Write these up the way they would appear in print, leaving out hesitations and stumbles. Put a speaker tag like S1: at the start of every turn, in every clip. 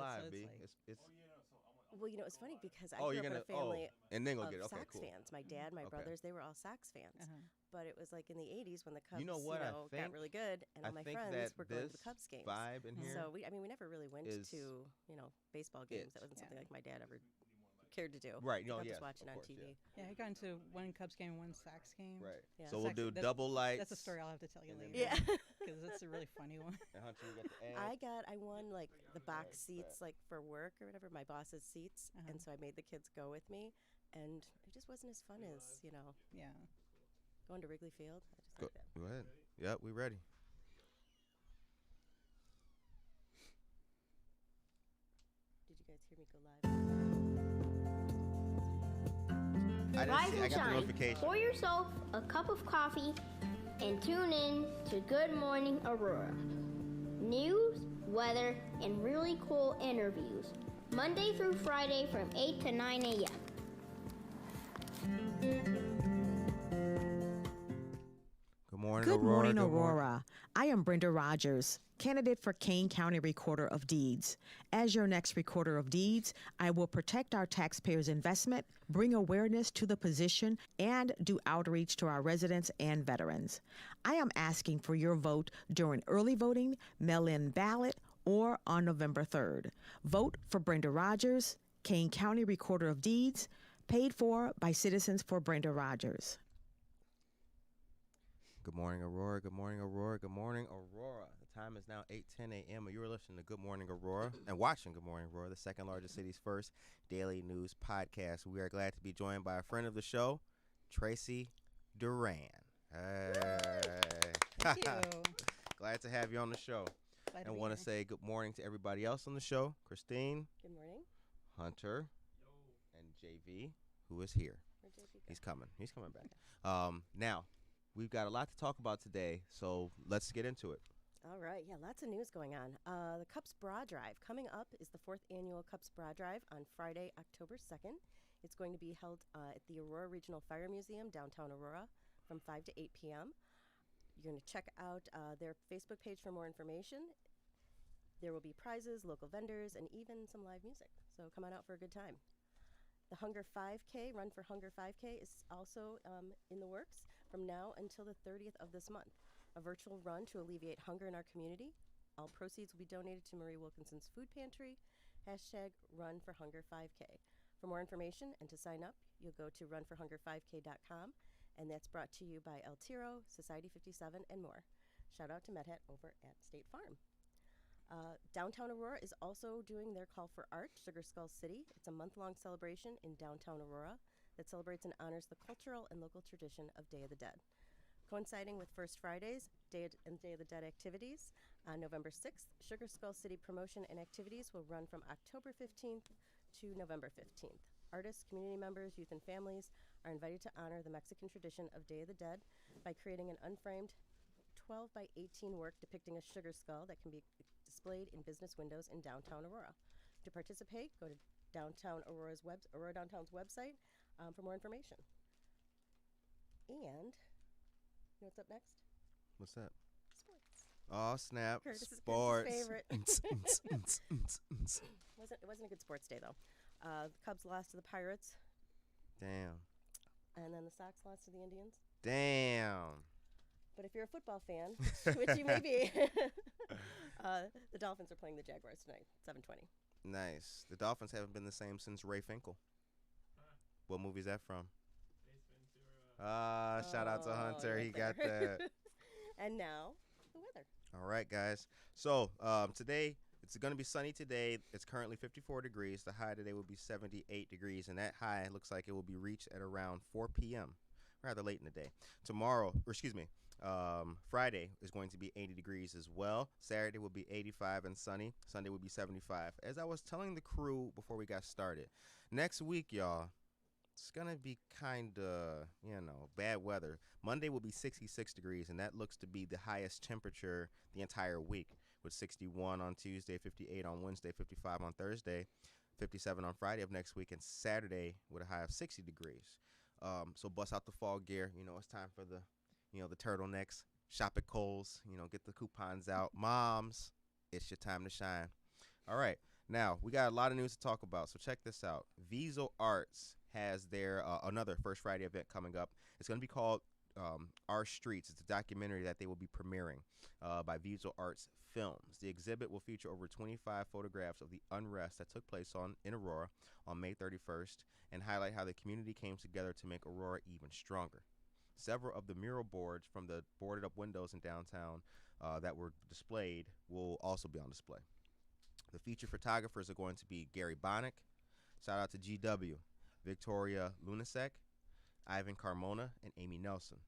S1: live,
S2: so it's
S1: B.
S2: like,
S1: It's
S3: Well, it's funny because I
S1: oh,
S3: grew
S1: you're
S3: up in
S1: gonna
S3: a family
S1: and then go
S3: of
S1: get it. Okay,
S3: Sox
S1: cool.
S3: fans. My dad, my
S1: Okay.
S3: brothers, they were all Sox fans.
S2: uh-huh.
S3: But it was like in the 80s when the Cubs,
S1: You know what? I
S3: got
S1: think
S3: really good, and
S1: I
S3: all my
S1: think
S3: friends
S1: that
S3: were going to the
S1: this
S3: Cubs games.
S1: vibe in
S2: Mhm.
S1: here
S3: So we never really went
S1: is
S3: to, baseball games.
S1: it.
S3: That wasn't something
S2: Yeah.
S3: like my dad ever cared to do.
S1: Right,
S3: I
S1: no,
S3: was
S1: yes,
S3: watching
S1: of
S3: on
S1: course,
S3: TV.
S2: Yeah, I got into one Cubs game and one Sox game.
S1: right.
S3: Yeah.
S1: So we'll
S2: Sox-
S1: do
S2: that's-
S1: double lights.
S2: That's a story I'll have to tell you
S1: and then
S2: later.
S3: Yeah.
S2: Because it's a really funny one.
S1: And Hunter, you got the ad.
S3: I won like the box
S1: Right,
S3: seats
S1: right.
S3: like for work or whatever, my boss's seats,
S2: Uh-huh.
S3: and so I made the kids go with me, and it just wasn't as fun as
S2: Yeah.
S3: going to Wrigley Field. I just
S1: Go,
S3: like that.
S1: go ahead. Yep, we ready.
S3: Did you guys hear me go live?
S1: I
S4: Rise
S1: didn't see. I
S4: and
S1: got the
S4: shine.
S1: notification.
S4: Pour yourself a cup of coffee and tune in to Good Morning Aurora. News, weather, and really cool interviews. Monday through Friday from 8 to 9 a.m.
S1: Good morning,
S5: Good
S1: Aurora.
S5: morning,
S1: Good morning.
S5: Aurora. I am Brenda Rogers, candidate for Kane County Recorder of Deeds. As your next Recorder of Deeds, I will protect our taxpayers' investment, bring awareness to the position, and do outreach to our residents and veterans. I am asking for your vote during early voting, mail-in ballot, or on November 3rd. Vote for Brenda Rogers, Kane County Recorder of Deeds, paid for by Citizens for Brenda Rogers.
S1: Good morning, Aurora. Good morning, Aurora. Good morning, Aurora. The time is now 8:10 a.m. and you are listening to Good Morning Aurora and watching Good Morning Aurora, the second largest city's first daily news podcast. We are glad to be joined by a friend of the show, Tracy Duran. Hey.
S2: Thank you.
S1: Glad to have you on the show.
S2: Glad to
S1: And
S2: be
S1: want to
S2: here.
S1: say good morning to everybody else on the show. Christine,
S3: Good morning.
S1: Hunter, and JV, who is here.
S3: Where'd JP go?
S1: He's coming. He's coming back. Now, we've got a lot to talk about today, so let's get into it.
S3: All right. Yeah, lots of news going on. The Cups Bra Drive. Coming up is the 4th annual Cups Bra Drive on Friday, October 2nd. It's going to be held at the Aurora Regional Fire Museum, downtown Aurora, from 5 to 8 p.m. You're going to check out their Facebook page for more information. There will be prizes, local vendors, and even some live music. So come on out for a good time. The Hunger 5K, Run for Hunger 5K, is also in the works from now until the 30th of this month. A virtual run to alleviate hunger in our community. All proceeds will be donated to Marie Wilkinson's Food Pantry. Hashtag Run for Hunger 5K. For more information and to sign up, you'll go to runforhunger5k.com, and that's brought to you by El Tiro, Society 57, and more. Shout out to MedHat over at State Farm. Downtown Aurora is also doing their Call for Art, Sugar Skull City. It's a month-long celebration in downtown Aurora that celebrates and honors the cultural and local tradition of Day of the Dead. Coinciding with First Friday's Day of the Dead activities, on November 6th, Sugar Skull City promotion and activities will run from October 15th to November 15th. Artists, community members, youth, and families are invited to honor the Mexican tradition of Day of the Dead by creating an unframed 12 by 18 work depicting a sugar skull that can be displayed in business windows in downtown Aurora. To participate, go to Aurora Downtown's website for more information. And you know what's up next?
S1: What's that?
S3: Sports.
S1: Oh, snap.
S3: Curtis'
S1: Sports.
S3: favorite.
S1: Sports.
S3: It wasn't a good sports day though. The Cubs lost to the Pirates,
S1: Damn.
S3: and then the Sox lost to the Indians.
S1: Damn.
S3: But if you're a football fan, which you may be, the Dolphins are playing the Jaguars tonight, 7:20.
S1: Nice. The Dolphins haven't been the same since Ray Finkel. What movie is that from? Shout out to Hunter. He got that.
S3: And now, the weather.
S1: All right, guys. So today, it's going to be sunny today. It's currently 54 degrees. The high today will be 78 degrees, and that high looks like it will be reached at around 4 p.m., rather late in the day. Friday is going to be 80 degrees as well. Saturday will be 85 and sunny. Sunday will be 75. As I was telling the crew before we got started, next week, y'all, it's going to be kind of, bad weather. Monday will be 66 degrees, and that looks to be the highest temperature the entire week, with 61 on Tuesday, 58 on Wednesday, 55 on Thursday, 57 on Friday of next week, and Saturday with a high of 60 degrees. So bust out the fall gear. It's time for the turtlenecks. Shop at Kohl's. Get the coupons out. Moms, it's your time to shine. All right. Now, we got a lot of news to talk about, so check this out. Visual Arts has their another First Friday event coming up. It's going to be called Our Streets. It's a documentary that they will be premiering by Visual Arts Films. The exhibit will feature over 25 photographs of the unrest that took place in Aurora on May 31st and highlight how the community came together to make Aurora even stronger. Several of the mural boards from the boarded up windows in downtown that were displayed will also be on display. The featured photographers are going to be Gary Bonnick, shout out to GW, Victoria Lunasek, Ivan Carmona, and Amy Nelson.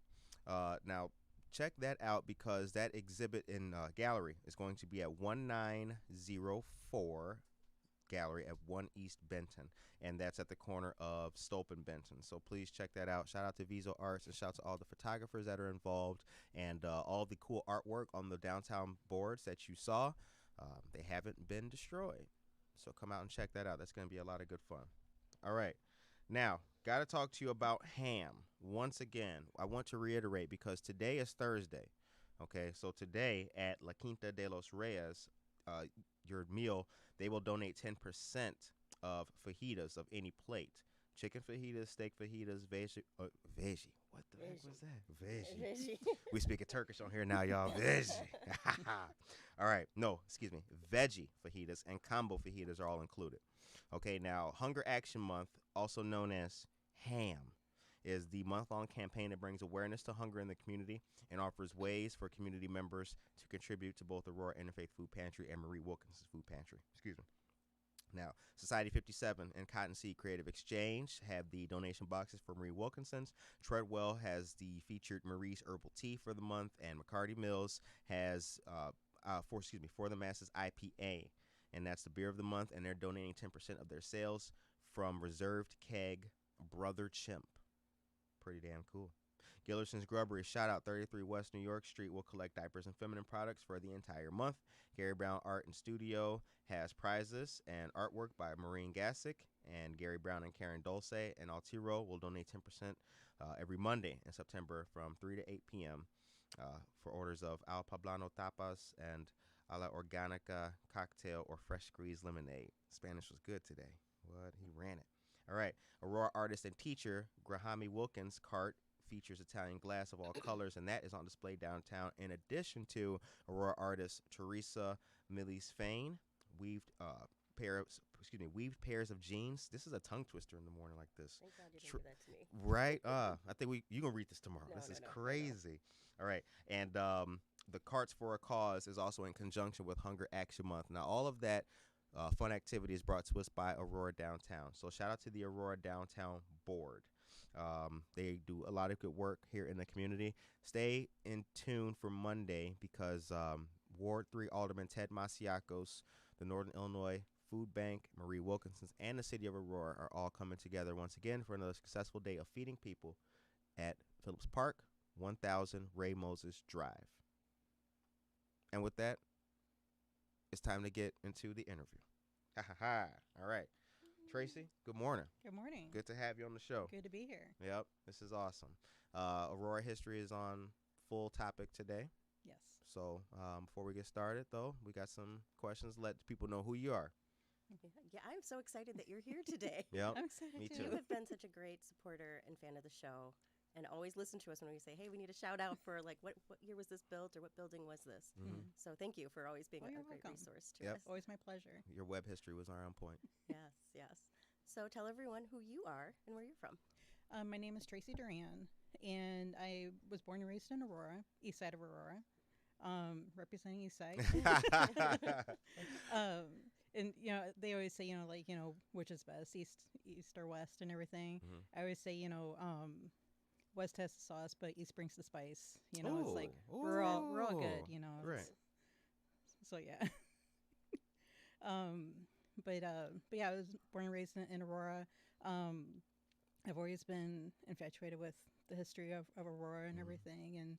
S1: Now, check that out because that exhibit in gallery is going to be at 1904 Gallery at 1 East Benton, and that's at the corner of Stolp and Benton. So please check that out. Shout out to Visual Arts and shout out to all the photographers that are involved and all the cool artwork on the downtown boards that you saw. They haven't been destroyed. So come out and check that out. That's going to be a lot of good fun. All right. Now, got to talk to you about ham. Once again, I want to reiterate because today is Thursday. Okay, so today at La Quinta de los Reyes, your meal, they will donate 10% of fajitas of any plate. Chicken fajitas, steak fajitas, veggie. What the heck was that? Veggie. We speak of Turkish on here now, y'all. Veggie. All right. No, excuse me. Veggie fajitas and combo fajitas are all included. Okay, now, Hunger Action Month, also known as HAM, is the month-long campaign that brings awareness to hunger in the community and offers ways for community members to contribute to both Aurora Interfaith Food Pantry and Marie Wilkinson's Food Pantry. Excuse me. Now, Society 57 and Cottonseed Creative Exchange have the donation boxes for Marie Wilkinson's. Treadwell has the featured Marie's Herbal Tea for the month, and McCarty Mills has for the Masses IPA, and that's the beer of the month, and they're donating 10% of their sales from Reserved Keg Brother Chimp. Pretty damn cool. Gillerson's Grubbery, shout out 33 West New York Street, will collect diapers and feminine products for the entire month. Gary Brown Art and Studio has prizes and artwork by Maureen Gassick, and Gary Brown and Karen Dulce and Altiro will donate 10% every Monday in September from 3 to 8 p.m. For orders of Al Poblano Tapas and A La Organica Cocktail or Fresh Squeezed Lemonade. Spanish was good today. What? He ran it. All right. Aurora artist and teacher Grahami Wilkins' cart features Italian glass of all colors, and that is on display downtown. In addition to Aurora artist Teresa Millis Fain, weaved weaved pairs of jeans. This is a tongue twister in the morning like this.
S3: Thank God you didn't do that to me.
S1: Right? I think you gonna read this tomorrow.
S3: No,
S1: this is
S3: no.
S1: crazy. All right, and the Carts for a Cause is also in conjunction with Hunger Action Month. Now, all of that fun activity is brought to us by Aurora Downtown. So shout out to the Aurora Downtown Board. They do a lot of good work here in the community. Stay in tune for Monday because Ward 3 Alderman Ted Masiacos, the Northern Illinois Food Bank, Marie Wilkinson's, and the city of Aurora are all coming together once again for another successful day of feeding people at Phillips Park, 1000 Ray Moses Drive. And with that, it's time to get into the interview. Ha ha ha. All right. Tracy, good morning.
S2: Good morning.
S1: Good to have you on the show.
S2: Good to be here.
S1: Yep, this is awesome. Aurora history is on full topic today.
S2: Yes.
S1: So before we get started, though, we got some questions. Let people know who you are.
S3: Yeah, I'm so excited that you're here today.
S1: Yep,
S2: I'm excited
S1: me
S2: too.
S3: You have been such a great supporter and fan of the show, and always listen to us when we say, "Hey, we need a shout out for like what year was this built or what building was this?"
S1: Mhm.
S3: So thank you for always being
S2: Oh,
S3: a
S2: you're
S3: great
S2: welcome.
S3: resource to
S1: Yep.
S3: us.
S2: Always my pleasure.
S1: Your web history was on point.
S3: Yes. So tell everyone who you are and where you're from.
S2: My name is Tracy Duran, and I was born and raised in Aurora, east side of Aurora, representing east side. And they always say, which is best, east or west, and everything.
S1: Mhm.
S2: I always say, west has the sauce, but east brings the spice. It's like
S1: Ooh,
S2: we're all good.
S1: Right.
S2: So yeah. But yeah, I was born and raised in Aurora. I've always been infatuated with the history of Aurora and everything,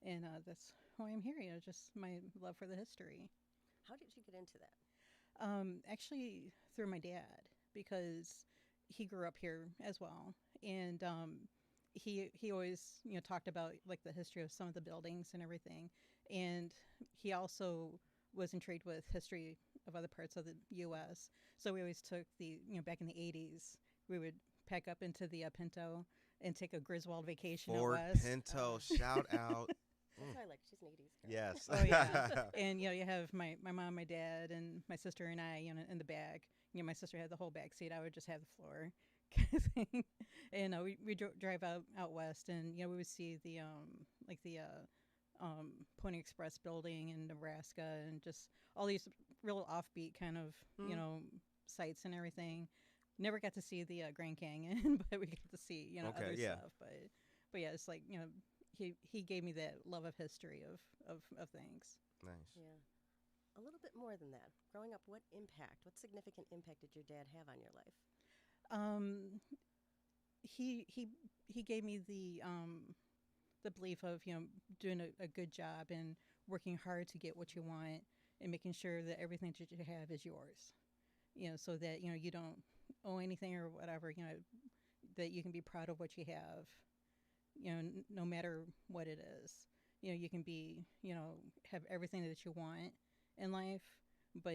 S2: and that's why I'm here. Just my love for the history.
S3: How did you get into that?
S2: Actually, through my dad, because he grew up here as well, and he always talked about like the history of some of the buildings and everything, and he also was intrigued with history of other parts of the U.S. So we always took back in the 80s, we would pack up into the Pinto and take a Griswold vacation
S1: Ford
S2: out west.
S1: Pinto, shout out.
S3: That's why I like. She's an 80s girl.
S1: Yes.
S2: Oh yeah, and you have my mom, my dad, and my sister and I, in the back. My sister had the whole back seat. I would just have the floor, kind of thing. And we drive out west, and we would see the Pony Express building in Nebraska, and just all these real offbeat kind of sites and everything. Never got to see the Grand Canyon, but we got to see other stuff. But yeah, it's like he gave me that love of history of things.
S1: Nice.
S3: Yeah. A little bit more than that. Growing up, what significant impact did your dad have on your life?
S2: He gave me the belief of doing a good job and working hard to get what you want and making sure that everything that you have is yours. So that you don't owe anything or whatever. That you can be proud of what you have. No matter what it is. You can be have everything that you want in life, but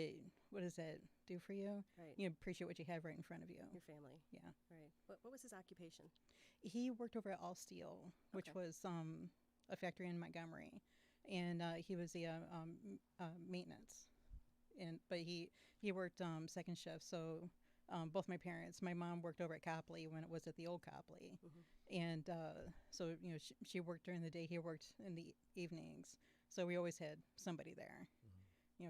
S2: what does that do for you?
S3: Right.
S2: You appreciate what you have right in front of you.
S3: Your family.
S2: Yeah.
S3: Right. What was his occupation?
S2: He worked over at All Steel, which was a factory in Montgomery, and he was the maintenance, but he worked second shift. So both my parents, my mom worked over at Copley when it was at the old Copley, and so she worked during the day. He worked in the evenings. So we always had somebody there,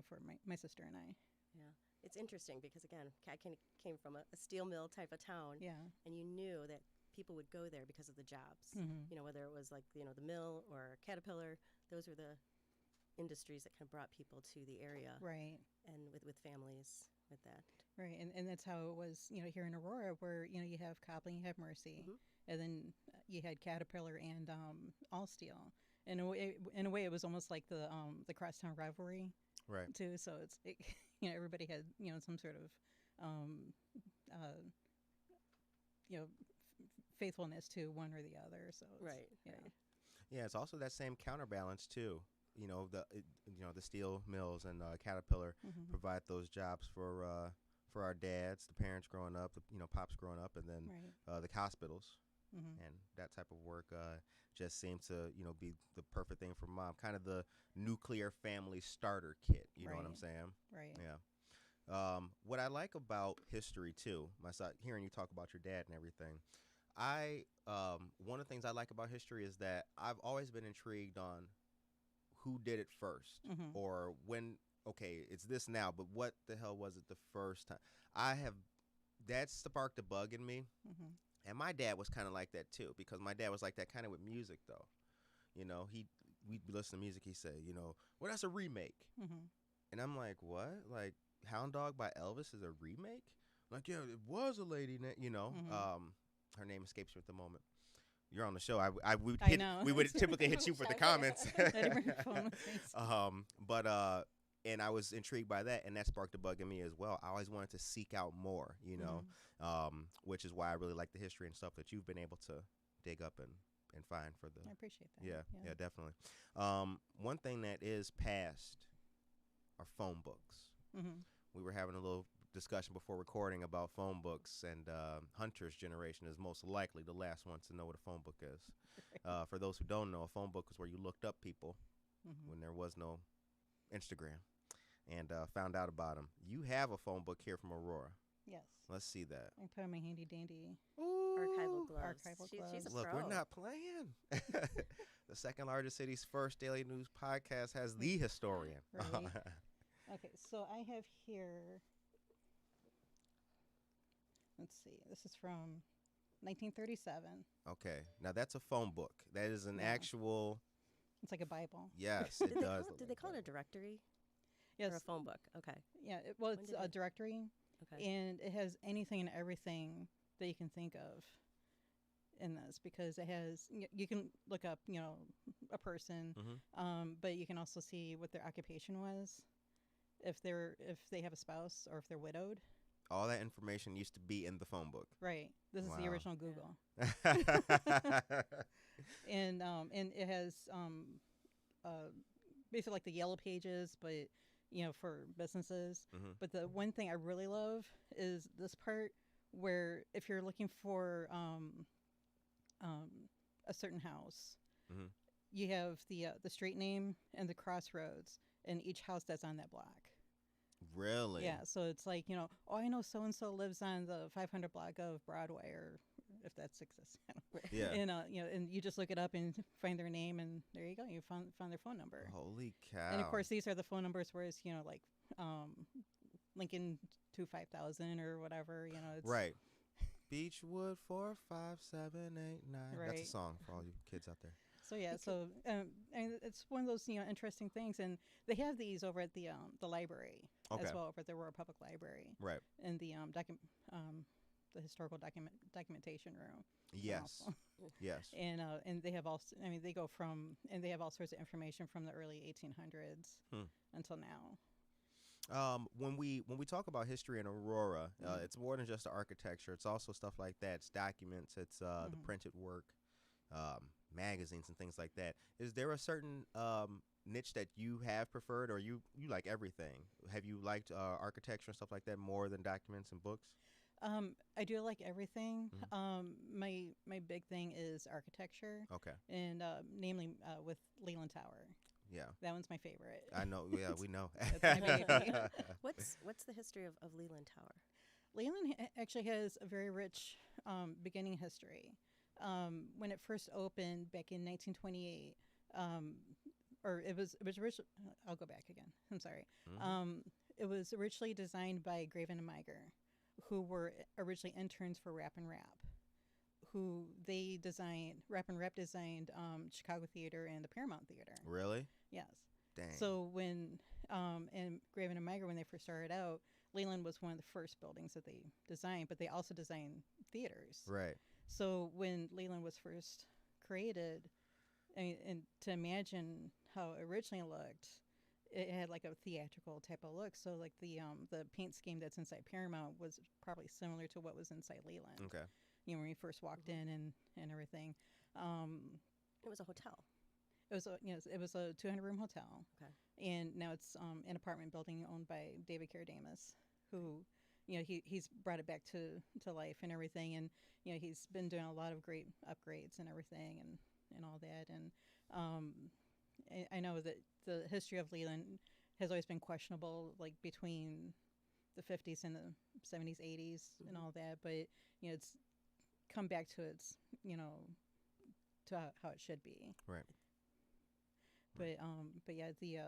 S2: for my sister and I.
S3: Yeah. It's interesting because, again, I came from a steel mill type of town.
S2: Yeah.
S3: And you knew that people would go there because of the jobs.
S2: Mm-hmm.
S3: Whether it was like, the mill or Caterpillar, those were the industries that kind of brought people to the area.
S2: Right.
S3: And with families with that.
S2: Right. And that's how it was, here in Aurora, where, you have Copley, you have Mercy, and then you had Caterpillar and All Steel. In a way, it was almost like the crosstown rivalry.
S1: Right.
S2: Too, so everybody had some sort of faithfulness to one or the other. So
S3: Right.
S1: Yeah, it's also that same counterbalance too. The steel mills and Caterpillar provide those jobs for our dads, the parents growing up, pops growing up, and then the hospitals. And that type of work just seemed to be the perfect thing for mom, kind of the nuclear family starter kit. You know what I'm saying?
S2: Right.
S1: Yeah. What I like about history too, hearing you talk about your dad and everything, one of the things I like about history is that I've always been intrigued on who did it first, or when. Okay, it's this now, but what the hell was it the first time? That sparked a bug in me. And my dad was kind of like that too, because my dad was like that kind of with music though. We'd listen to music. He said, well, that's a remake. And I'm like, what? Like Hound Dog by Elvis is a remake? Like, yeah, it was a lady, her name escapes me at the moment. You're on the show. We would typically hit you for the comments. And I was intrigued by that, and that sparked a bug in me as well. I always wanted to seek out more, which is why I really like the history and stuff that you've been able to dig up and find for the.
S2: I appreciate that.
S1: Yeah, definitely. One thing that is past are phone books. We were having a little discussion before recording about phone books, and Hunter's generation is most likely the last one to know what a phone book is. For those who don't know, a phone book is where you looked up people when there was no Instagram, and found out about them. You have a phone book here from Aurora.
S2: Yes.
S1: Let's see that.
S2: I put on my handy dandy
S3: archival gloves. She's a
S1: Look,
S3: pro.
S1: we're not playing. The second largest city's first daily news podcast has the historian.
S2: Right. Okay, so I have here. Let's see. This is from 1937.
S1: Okay, now that's a phone book. That is an actual.
S2: It's like a Bible.
S1: Yes, it does.
S3: Did they call it a directory?
S2: Yes.
S3: Or a phone book? Okay.
S2: Yeah. It's a directory, and it has anything and everything that you can think of in this, because it has. You can look up, a person, but you can also see what their occupation was, if they have a spouse or if they're widowed.
S1: All that information used to be in the phone book.
S2: Right. This is the original Google. And it has basically like the yellow pages, but for businesses.
S1: Mhm.
S2: But the one thing I really love is this part where if you're looking for um, a certain house,
S1: Mhm.
S2: you have the street name and the crossroads in each house that's on that block.
S1: Really?
S2: Yeah, so it's like, oh, I know so and so lives on the 500 block of Broadway, or if that's exists.
S1: Yeah.
S2: And and you just look it up and find their name, and there you go. You found their phone number.
S1: Holy cow.
S2: And of course, these are the phone numbers where it's like Lincoln 25000 or whatever. It's
S1: Right. Beechwood 45789. That's
S2: Right.
S1: a song for all you kids out there.
S2: So yeah, and it's one of those interesting things, and they have these over at the library
S1: Okay.
S2: as well, over at the Aurora Public Library,
S1: Right.
S2: in the historical documentation room.
S1: Yes.
S2: Also.
S1: Yes.
S2: And they have also, they go from, and they have all sorts of information from the early 1800s until now.
S1: When we talk about history in Aurora,
S2: Mhm.
S1: it's more than just the architecture. It's also stuff like that. It's documents. It's the
S2: Mhm.
S1: printed work, magazines and things like that. Is there a certain niche that you have preferred, or you like everything? Have you liked architecture and stuff like that more than documents and books?
S2: I do like everything.
S1: Mhm.
S2: My big thing is architecture,
S1: Okay.
S2: and namely with Leland Tower.
S1: Yeah.
S2: That one's my favorite.
S1: I know. Yeah, we know.
S2: That's my baby.
S3: What's the history of Leland Tower?
S2: Leland actually has a very rich beginning history. When it first opened back in 1928, or it was originally. I'll go back again. I'm sorry.
S1: Mhm.
S2: It was originally designed by Graven and Meiger, who were originally interns for Rap and Rap, who they designed. Rap and Rap designed Chicago Theater and the Paramount Theater.
S1: Really?
S2: Yes.
S1: Dang.
S2: So when and Graven and Meiger, when they first started out, Leland was one of the first buildings that they designed, but they also designed theaters.
S1: Right.
S2: So when Leland was first created, and to imagine how it originally looked, it had like a theatrical type of look. So like the paint scheme that's inside Paramount was probably similar to what was inside Leland.
S1: Okay.
S2: When you first walked in and everything.
S3: It was a hotel.
S2: It was it was a 200-room hotel.
S3: Okay.
S2: And now it's an apartment building owned by David Caradamus, who, he's brought it back to life and everything, and he's been doing a lot of great upgrades and everything, and all that. And I know that the history of Leland has always been questionable, like between the 50s and the 70s, 80s, and all that, but it's come back to its to how it should be.
S1: Right.
S2: But yeah, the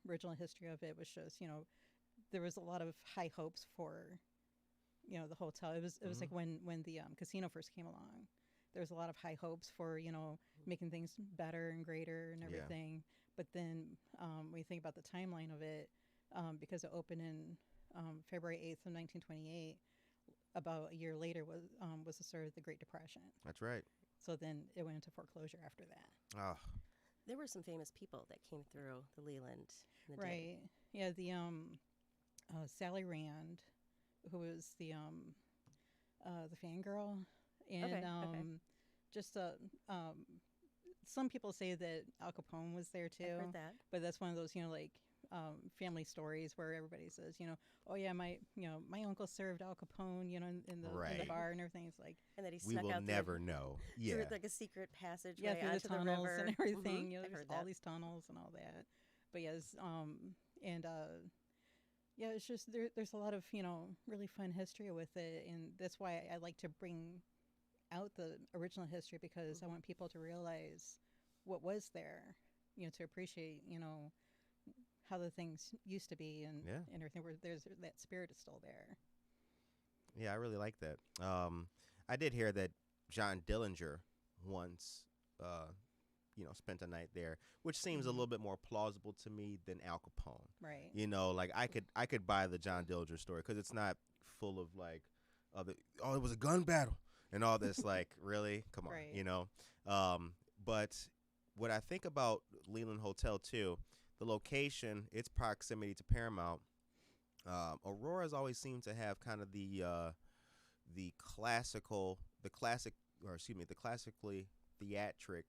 S2: original history of it was just, there was a lot of high hopes for, the hotel. It was like when the casino first came along, there was a lot of high hopes for, making things better and greater and
S1: Yeah.
S2: everything. But then when you think about the timeline of it, because it opened in February 8th of 1928, about a year later was the start of the Great Depression.
S1: That's right.
S2: So then it went into foreclosure after that.
S1: Oh.
S3: There were some famous people that came through the Leland in the day.
S2: Right. Yeah. The Sally Rand, who was the fangirl, and
S3: Okay.
S2: just some people say that Al Capone was there too.
S3: I've heard that.
S2: But that's one of those family stories where everybody says, oh yeah, my uncle served Al Capone, in the
S1: Right.
S2: bar and everything. It's like,
S3: And that he
S1: We
S3: snuck
S1: will
S3: out
S1: never know. Yeah.
S3: through like a secret passageway
S2: yeah, through
S3: onto
S2: the tunnels
S3: river
S2: and everything.
S3: Mhm. I've
S2: There's
S3: heard
S2: all
S3: that.
S2: these tunnels and all that. But yes, and yeah, it's just there's a lot of really fun history with it, and that's why I like to bring out the original history, because I want people to realize what was there, to appreciate how the things used to be, and
S1: Yeah.
S2: and everything. Where there's that spirit is still there.
S1: Yeah, I really like that. I did hear that John Dillinger once, spent a night there, which seems a little bit more plausible to me than Al Capone.
S2: Right.
S1: Like I could buy the John Dillinger story because it's not full of like, it was a gun battle and all this. Like, really, come on,
S2: Right.
S1: But what I think about Leland Hotel too, the location, its proximity to Paramount. Aurora's always seemed to have kind of the classically theatric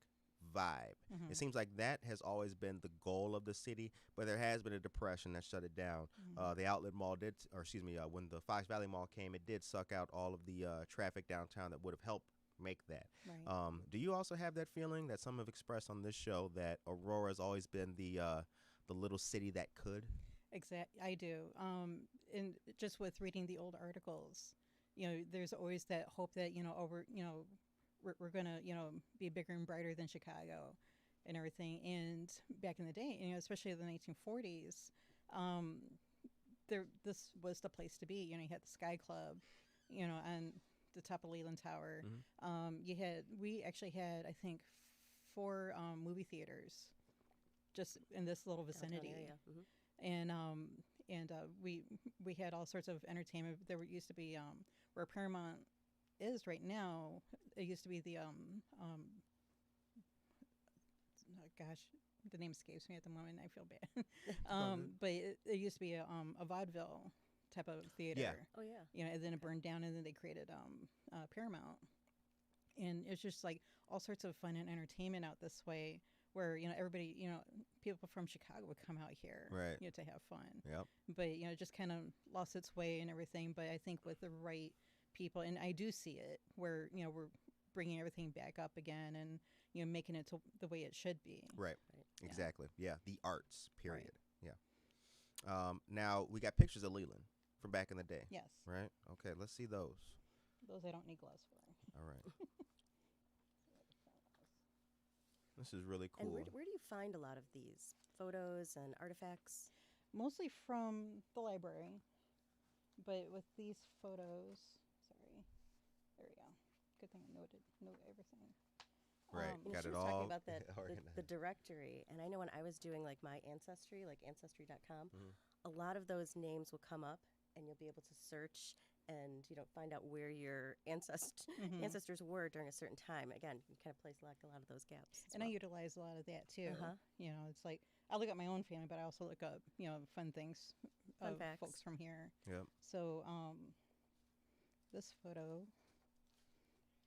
S1: vibe.
S2: Mhm.
S1: It seems like that has always been the goal of the city, but there has been a depression that shut it down. The outlet mall did, or excuse me, when the Fox Valley Mall came, it did suck out all of the traffic downtown that would have helped make that.
S2: Right.
S1: Do you also have that feeling that some have expressed on this show that Aurora has always been the little city that could?
S2: I do. And just with reading the old articles, there's always that hope that we're gonna be bigger and brighter than Chicago, and everything. And back in the day, especially in the 1940s, this was the place to be. You had the Sky Club, on the top of Leland Tower. We actually had, I think, 4 movie theaters just in this little
S3: Downtown
S2: vicinity.
S3: area.
S2: We had all sorts of entertainment. Used to be where Paramount is right now. It used to be the oh gosh, the name escapes me at the moment. I feel bad. But it used to be a vaudeville type of theater.
S3: Oh yeah.
S2: And then it burned down, and then they created Paramount, and it's just like all sorts of fun and entertainment out this way, where everybody, people from Chicago would come out here,
S1: Right.
S2: to have fun.
S1: Yep.
S2: But it just kind of lost its way and everything. But I think with the right people, and I do see it, where we're bringing everything back up again, and making it to the way it should be.
S1: Right.
S2: Yeah.
S1: Exactly. Yeah. The arts. Period.
S2: Right.
S1: Yeah. Now we got pictures of Leland from back in the day.
S2: Yes,
S1: Right. Okay. Let's see those.
S2: those I don't need gloves for.
S1: All right. This is really
S3: And
S1: cool.
S3: where do you find a lot of these photos and artifacts?
S2: Mostly from the library, but with these photos, sorry, there we go. Good thing I note everything.
S1: Right.
S3: And
S1: Got
S3: she
S1: it
S3: was
S1: all
S3: talking about the
S1: organized.
S3: directory, and I know when I was doing like my ancestry, like ancestry.com,
S1: Mhm.
S3: a lot of those names will come up, and you'll be able to search and find out where your
S2: Mhm.
S3: ancestors were during a certain time. Again, you kind of place like a lot of those gaps. as
S2: And I
S3: well.
S2: utilize a lot of that too.
S3: Uh-huh.
S2: It's like I look at my own family, but I also look up fun things
S3: Fun
S2: of
S3: facts.
S2: folks from here.
S1: Yep.
S2: So this photo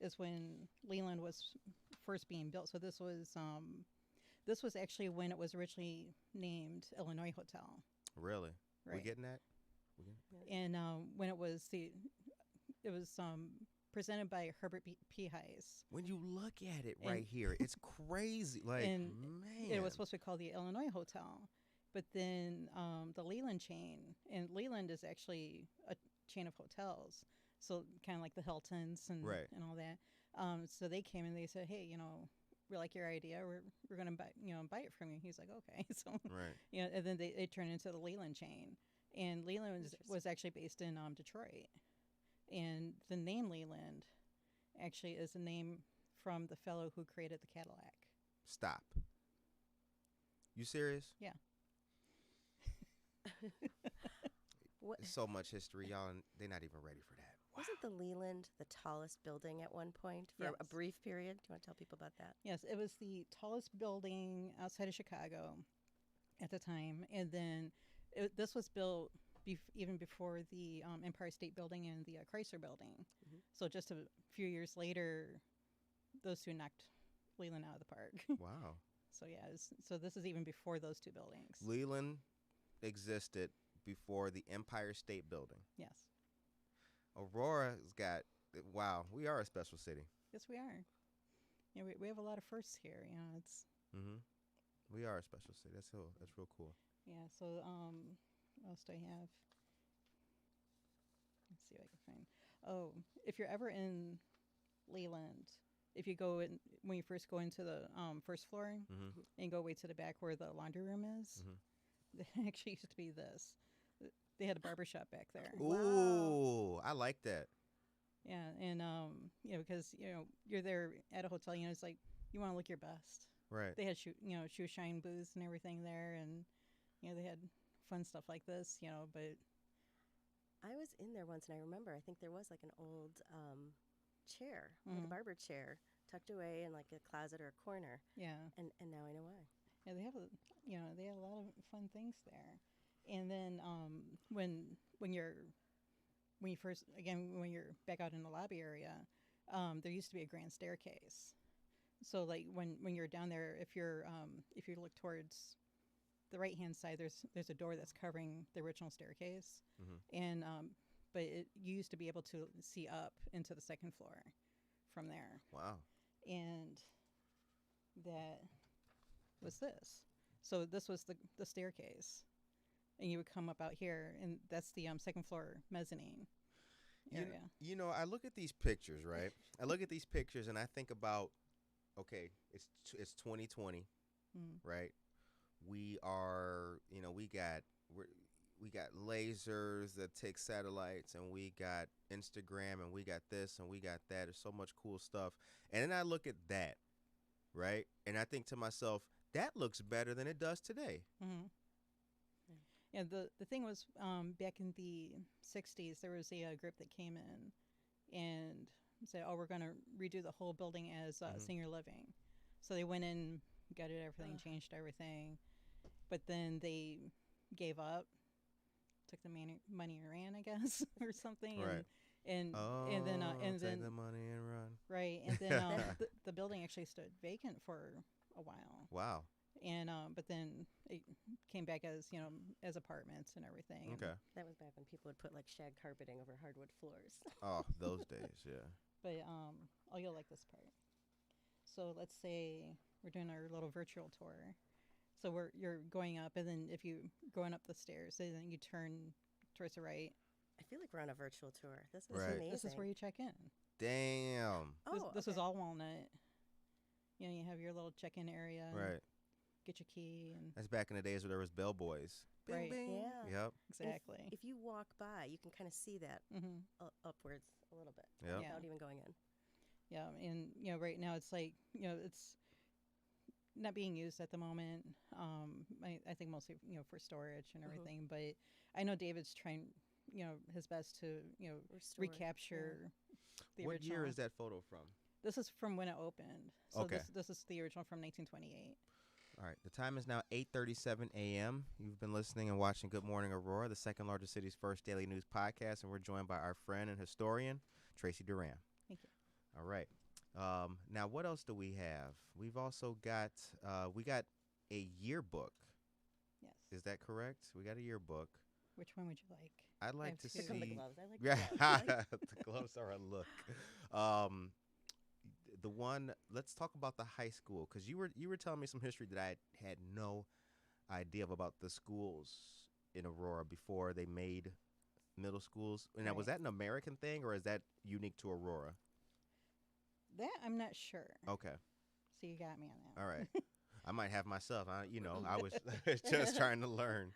S2: is when Leland was first being built. So this was actually when it was originally named Illinois Hotel.
S1: Really. We
S2: Right.
S1: getting that?
S2: And when it was presented by Herbert P. Hayes.
S1: When you look at it
S2: And-
S1: right here, it's crazy. Like,
S2: And
S1: man.
S2: It was supposed to be called the Illinois Hotel, but then the Leland chain, and Leland is actually a chain of hotels, so kind of like the Hiltons and
S1: Right.
S2: and all that. So they came and they said, hey, we like your idea. We're gonna buy it from you. He's like, okay. So
S1: Right.
S2: and then they turned into the Leland chain, and Leland was actually based in Detroit, and the name Leland actually is a name from the fellow who created the Cadillac.
S1: Stop. You serious?
S2: Yeah.
S3: What
S1: There's so much history, y'all, and they're not even ready for that. Wow.
S3: wasn't the Leland the tallest building at one point for a
S2: Yes.
S3: brief period? Do you want to tell people about that?
S2: Yes, it was the tallest building outside of Chicago at the time, and then this was built even before the Empire State Building and the Chrysler Building.
S3: Mhm.
S2: So just a few years later, those two knocked Leland out of the park.
S1: Wow.
S2: So yeah, so this is even before those two buildings.
S1: Leland existed before the Empire State Building.
S2: Yes,
S1: Aurora's got, wow, we are a special city.
S2: yes, we are. Yeah, we have a lot of firsts here. It's
S1: Mm-hmm. We are a special city. That's real cool.
S2: yeah. So what else do I have? Let's see what I can find. Oh, if you're ever in Leland, if you go in when you first go into the first floor
S1: Mm-hmm.
S2: and go way to the back where the laundry room is, it actually used to be this. They had a barber shop back there.
S1: Ooh, I like that.
S2: Yeah, and because you're there at a hotel, it's like you want to look your best.
S1: Right.
S2: They had shoe shine booths and everything there, and they had fun stuff like this, but
S3: I was in there once, and I remember I think there was like an old chair, like a
S2: Mhm.
S3: barber chair, tucked away in like a closet or a corner,
S2: yeah.
S3: and now I know why.
S2: Yeah, they have they have a lot of fun things there. And then when you're back out in the lobby area, there used to be a grand staircase. So like when you're down there, if you look towards the right hand side, there's a door that's covering the original staircase, and but you used to be able to see up into the second floor from there,
S1: Wow.
S2: and that was this. So this was the staircase, and you would come up out here, and that's the second floor mezzanine area.
S1: I look at these pictures, right? I look at these pictures and I think about, okay, it's 2020, right? We are, we got lasers that take satellites, and we got Instagram, and we got this, and we got that. There's so much cool stuff. And then I look at that, right? And I think to myself, that looks better than it does today.
S2: Mm-hmm. Yeah, the thing was, back in the 60s, there was a group that came in and said, oh, we're going to redo the whole building as senior living. So they went in, gutted everything, changed everything. But then they gave up, took the money and ran, I guess, or something.
S1: Right.
S2: And
S1: take
S2: then
S1: the money and run.
S2: right, and then the building actually stood vacant for a while.
S1: Wow.
S2: And but then it came back as apartments and everything.
S1: Okay.
S3: That was back when people would put like shag carpeting over hardwood floors.
S1: Oh, those days, yeah.
S2: But you'll like this part. So let's say we're doing our little virtual tour. So you're going up, and then if you going up the stairs, and then you turn towards the right.
S3: I feel like we're on a virtual tour. This is
S1: Right.
S3: amazing.
S2: This is where you check in.
S1: Damn.
S2: This was all Walnut. You have your little check-in area.
S1: Right.
S2: Get your key and
S1: That's back in the days where there was bellboys. Bing,
S2: Right.
S1: bing.
S3: Yeah.
S1: Yep.
S2: exactly.
S3: If you walk by, you can kind of see that
S2: Mm-hmm.
S3: upwards a little bit
S1: Yep.
S3: without even going in.
S2: Yeah, and right now it's like it's not being used at the moment. I think mostly for storage and everything. But I know David's trying his best to
S3: Restore it,
S2: recapture the
S1: What
S2: original.
S1: year is that photo from?
S2: This is from when it opened. So
S1: Okay.
S2: this is the original from 1928.
S1: All right. The time is now 8:37 a.m. You've been listening and watching Good Morning Aurora, the second largest city's first daily news podcast, and we're joined by our friend and historian, Tracy Duran.
S2: Thank you.
S1: All right. Now, what else do we have? We've also got we got a yearbook.
S2: Yes.
S1: Is that correct? We got a yearbook.
S2: Which one would you like?
S1: I'd like
S2: have
S1: to
S2: two.
S3: Here come the
S1: see.
S3: gloves. I like
S1: Yeah,
S3: the gloves.
S1: the gloves are a look. The one. Let's talk about the high school, because you were telling me some history that I had no idea about the schools in Aurora before they made middle schools. Now, was
S2: Right.
S1: that an American thing, or is that unique to Aurora?
S2: That I'm not sure.
S1: Okay.
S2: So you got me on that.
S1: All right. I might have myself. I was just trying to learn.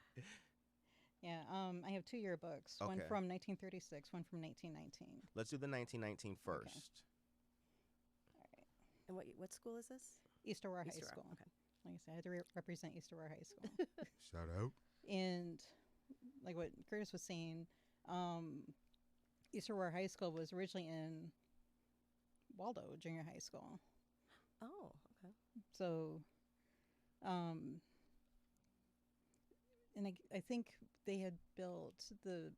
S2: Yeah. I have two yearbooks. One
S1: Okay.
S2: from 1936. One from 1919.
S1: Let's do the 1919 first.
S3: And what school is this?
S2: East Aurora High
S3: East Aurora,
S2: School.
S3: okay.
S2: Like I said, I had to represent East Aurora High School.
S1: Shout out.
S2: And like what Curtis was saying, East Aurora High School was originally in Waldo Junior High School.
S3: Oh, okay.
S2: So, and I think they had built the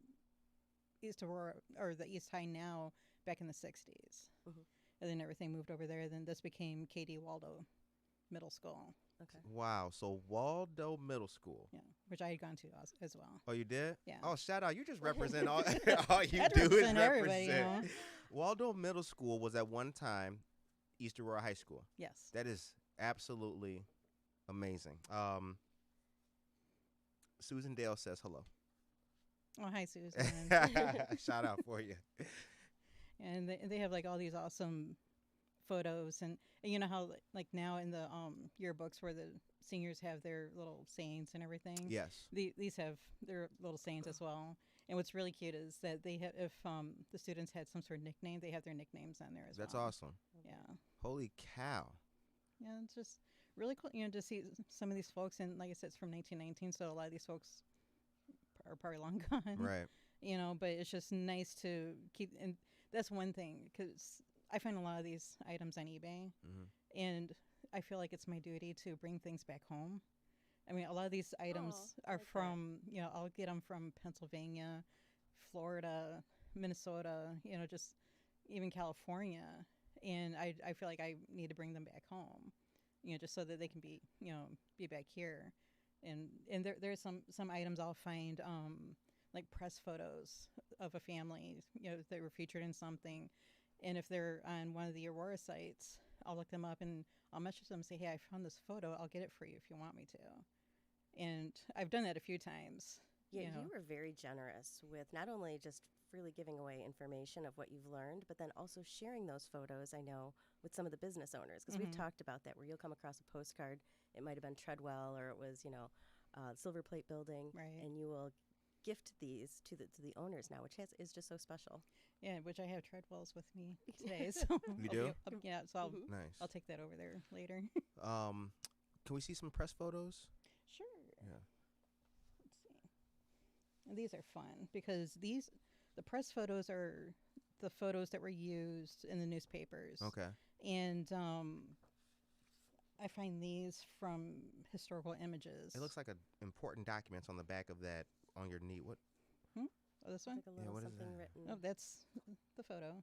S2: East Aurora or the East High now back in the 60s.
S3: Mhm.
S2: And then everything moved over there. Then this became KD Waldo Middle School.
S3: Okay.
S1: Wow. So Waldo Middle School.
S2: Yeah, which I had gone to as well.
S1: Oh, you did?
S2: Yeah.
S1: Oh, shout out. You just represent all, all you
S2: I'd
S1: do is
S2: represent everybody,
S1: represent. Waldo Middle School was at one time East Aurora High School.
S2: Yes.
S1: That is absolutely amazing. Susan Dale says hello.
S2: Oh, hi, Susan.
S1: Shout out for you.
S2: And they have like all these awesome photos, and you know how like now in the yearbooks where the seniors have their little sayings and everything.
S1: Yes.
S2: These have their little sayings as well. And what's really cute is that they have, if the students had some sort of nickname, they have their nicknames on there as
S1: That's
S2: well.
S1: awesome.
S2: Yeah.
S1: Holy cow.
S2: Yeah, it's just really cool, to see some of these folks. And like I said, it's from 1919, so a lot of these folks are probably long gone.
S1: Right.
S2: But it's just nice to keep, and that's one thing, because I find a lot of these items on eBay, and I feel like it's my duty to bring things back home. I mean, a lot of these items are
S3: like that.
S2: from, I'll get them from Pennsylvania, Florida, Minnesota, just even California. and I feel like I need to bring them back home, just so that they can be back here, and there's some items I'll find, like press photos of a family, that were featured in something, and if they're on one of the Aurora sites, I'll look them up and I'll message them and say, hey, I found this photo. I'll get it for you if you want me to. And I've done that a few times.
S3: Yeah, you were very generous with not only just freely giving away information of what you've learned, but then also sharing those photos, I know, with some of the business owners. Because we've talked about that, where you'll come across a postcard. It might have been Treadwell, or it was, Silver Plate Building.
S2: Right.
S3: And you will gift these to the owners now, which is just so special.
S2: Yeah, which I have Treadwells with me today. So
S1: You do?
S2: Yeah, so
S1: Nice.
S2: I'll take that over there later.
S1: Can we see some press photos?
S2: Sure.
S1: Yeah.
S2: Let's see. And these are fun because the press photos are the photos that were used in the newspapers.
S1: Okay.
S2: And I find these from historical images.
S1: It looks like important documents on the back of that on your knee. What?
S2: Oh, this one?
S3: Like a little
S1: what is
S3: something
S1: that?
S3: written.
S2: Oh, that's the photo.